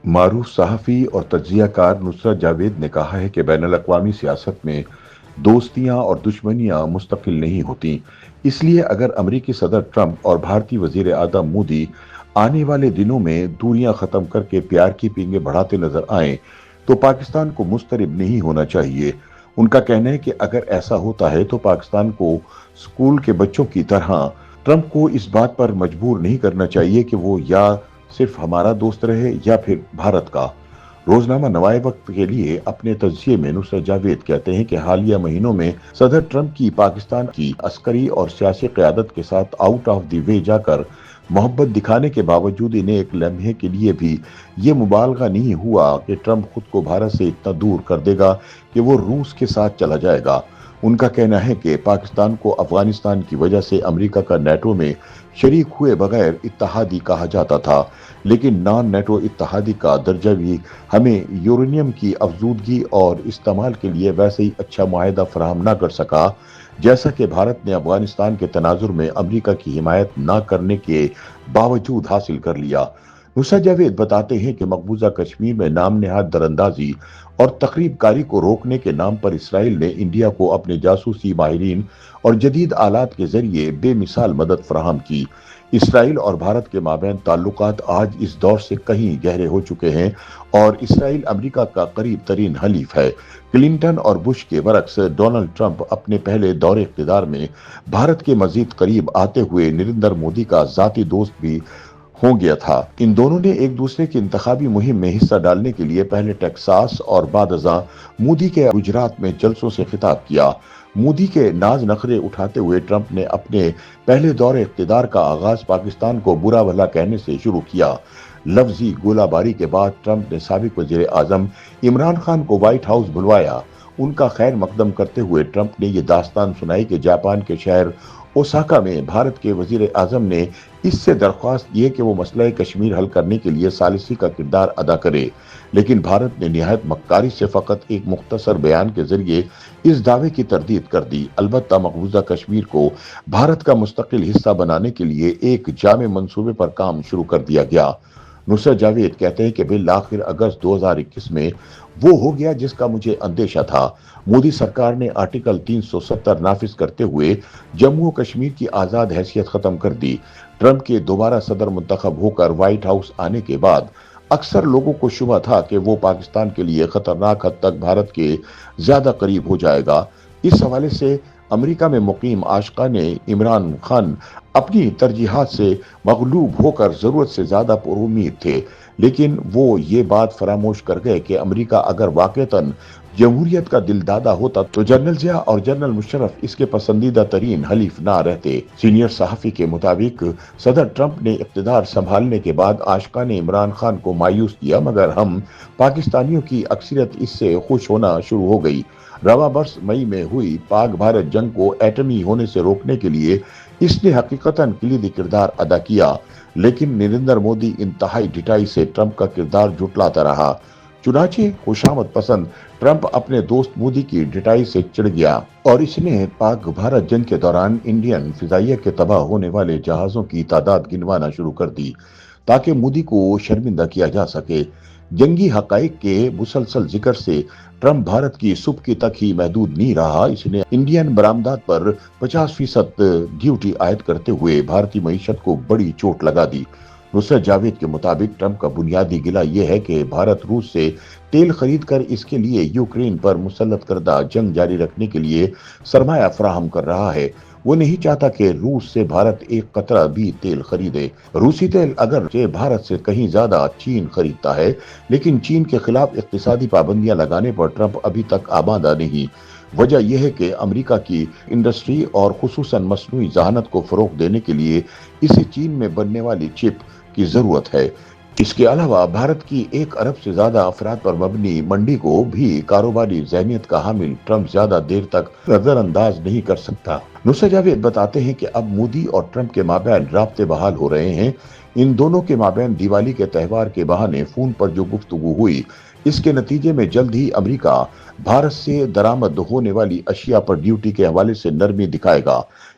معروف صحافی اور تجزیہ کار نصرت جاوید نے کہا ہے کہ بین الاقوامی سیاست میں دوستیاں اور دشمنیاں مستقل نہیں ہوتی۔ اس لیے اگر امریکی صدر ٹرمپ اور بھارتی وزیر اعظم مودی آنے والے دنوں میں دوریاں ختم کر کے پیار کی پینگیں بڑھاتے نظر آئیں تو پاکستان کو مضطرب نہیں ہونا چاہیے۔ ان کا کہنا ہے کہ اگر ایسا ہوتا ہے تو پاکستان کو اسکول کے بچوں کی طرح ٹرمپ کو اس بات پر مجبور نہیں کرنا چاہیے کہ وہ یا صرف ہمارا دوست رہے یا پھر بھارت کا۔ روزنامہ نوائے وقت کے لیے اپنے تجزیے میں نصرت جاوید کہتے ہیں کہ حالیہ مہینوں میں صدر ٹرمپ کی پاکستان کی عسکری اور سیاسی قیادت کے ساتھ آؤٹ آف دی وے جا کر محبت دکھانے کے باوجود انہیں ایک لمحے کے لیے بھی یہ مبالغہ نہیں ہوا کہ ٹرمپ خود کو بھارت سے اتنا دور کر دے گا کہ وہ روس کے ساتھ چلا جائے گا۔ ان کا کہنا ہے کہ پاکستان کو افغانستان کی وجہ سے امریکہ کا نیٹو میں شریک ہوئے بغیر اتحادی کہا جاتا تھا، لیکن نان نیٹو اتحادی کا درجہ بھی ہمیں یورینیم کی افزودگی اور استعمال کے لیے ویسے ہی اچھا معاہدہ فراہم نہ کر سکا جیسا کہ بھارت نے افغانستان کے تناظر میں امریکہ کی حمایت نہ کرنے کے باوجود حاصل کر لیا۔ نصرت جاوید بتاتے ہیں کہ مقبوضہ کشمیر میں نام نہاد دراندازی اور تخریب کاری کو روکنے کے نام پر اسرائیل نے انڈیا کو اپنے جاسوسی ماہرین اور جدید آلات کے ذریعے بے مثال مدد فراہم کی۔ اسرائیل اور بھارت کے مابین تعلقات آج اس دور سے کہیں گہرے ہو چکے ہیں اور اسرائیل امریکہ کا قریب ترین حلیف ہے۔ کلنٹن اور بش کے برعکس ڈونلڈ ٹرمپ اپنے پہلے دور اقتدار میں بھارت کے مزید قریب آتے ہوئے نریندر مودی کا ذاتی دوست بھی ہو گیا تھا۔ ان دونوں نے ایک دوسرے کی انتخابی مہم میں حصہ ڈالنے کے لیے پہلے ٹیکساس اور بعد ازاں مودی کے گجرات میں جلسوں سے خطاب کیا۔ مودی کے ناز نخرے اٹھاتے ہوئے ٹرمپ نے اپنے پہلے دور اقتدار کا آغاز پاکستان کو برا بھلا کہنے سے شروع کیا۔ لفظی گولہ باری کے بعد ٹرمپ نے سابق وزیر اعظم عمران خان کو وائٹ ہاؤس بلوایا۔ ان کا خیر مقدم کرتے ہوئے ٹرمپ نے یہ داستان سنائی کہ جاپان کے شہر اوساکا میں بھارت کے وزیر اعظم نے اس سے درخواست کی کہ وہ مسئلہ کشمیر حل کرنے کے لیے ثالثی کا کردار ادا کرے، لیکن بھارت نے نہایت مکاری سے فقط ایک مختصر بیان کے ذریعے اس دعوے کی تردید کر دی۔ البتہ مقبوضہ کشمیر کو بھارت کا مستقل حصہ بنانے کے لیے ایک جامع منصوبے پر کام شروع کر دیا گیا۔ نصرت جاوید کہتے ہیں کہ بالآخر اگست 2021 میں وہ ہو گیا جس کا مجھے اندیشہ تھا۔ مودی سرکار نے آرٹیکل 370 نافذ کرتے ہوئے جموں و کشمیر کی آزاد حیثیت ختم کر دی۔ ٹرمپ کے دوبارہ صدر منتخب ہو کر وائٹ ہاؤس آنے کے بعد اکثر لوگوں کو شبہ تھا کہ وہ پاکستان کے لیے خطرناک حد تک بھارت کے زیادہ قریب ہو جائے گا۔ اس حوالے سے امریکہ میں مقیم عاشقان عمران خان اپنی ترجیحات سے مغلوب ہو کر ضرورت سے زیادہ پر امید تھے، لیکن وہ یہ بات فراموش کر گئے کہ امریکہ اگر واقعتاً جمہوریت کا دل دادا ہوتا تو جنرل ضیاء اور جنرل مشرف اس کے پسندیدہ ترین حلیف نہ رہتے۔ سینئر صحافی کے مطابق صدر ٹرمپ نے اقتدار سنبھالنے کے بعد عاشقان عمران خان کو مایوس کیا، مگر ہم پاکستانیوں کی اکثریت اس سے خوش ہونا شروع ہو گئی۔ رواں برس مئی میں ہوئی پاک بھارت جنگ کو ایٹمی ہونے سے روکنے کے لیے اس نے حقیقتاً کلیدی کردار ادا کیا، لیکن نریندر مودی انتہائی ڈٹائی سے ٹرمپ کا کردار جھٹلاتا رہا۔ چنانچہ خوشامد پسند ٹرمپ اپنے دوست مودی کی ڈٹائی سے چڑ گیا اور اس نے پاک بھارت جنگ کے دوران انڈین فضائیہ کے تباہ ہونے والے جہازوں کی تعداد گنوانا شروع کر دی تاکہ مودی کو شرمندہ کیا جا سکے۔ جنگی حقائق کے مسلسل ذکر سے ٹرمپ بھارت کی سبکی تک ہی محدود نہیں رہا، اس نے انڈین برآمدات پر 50% ڈیوٹی عائد کرتے ہوئے بھارتی معیشت کو بڑی چوٹ لگا دی۔ نصرت جاوید کے مطابق ٹرمپ کا بنیادی گلہ یہ ہے کہ بھارت روس سے تیل خرید کر اس کے لیے یوکرین پر مسلط کردہ جنگ جاری رکھنے کے لیے سرمایہ فراہم کر رہا ہے۔ وہ نہیں چاہتا کہ روس سے بھارت ایک قطرہ بھی تیل خریدے۔ روسی تیل اگرچہ بھارت سے کہیں زیادہ چین خریدتا ہے، لیکن چین کے خلاف اقتصادی پابندیاں لگانے پر ٹرمپ ابھی تک آمادہ نہیں۔ وجہ یہ ہے کہ امریکہ کی انڈسٹری اور خصوصاً مصنوعی ذہانت کو فروغ دینے کے لیے اسے چین میں بننے والی چپ کی ضرورت ہے۔ اس کے علاوہ بھارت کی 1 ارب سے زیادہ افراد پر مبنی منڈی کو بھی کاروباری ذہنیت کا حامل ٹرمپ زیادہ دیر تک نظر انداز نہیں کر سکتا۔ نصرت جاوید بتاتے ہیں کہ اب مودی اور ٹرمپ کے مابین رابطے بحال ہو رہے ہیں۔ ان دونوں کے مابین دیوالی کے تہوار کے بہانے فون پر جو گفتگو ہوئی، اس کے نتیجے میں جلد ہی امریکہ بھارت سے درآمد ہونے والی اشیاء پر ڈیوٹی کے حوالے سے نرمی دکھائے گا۔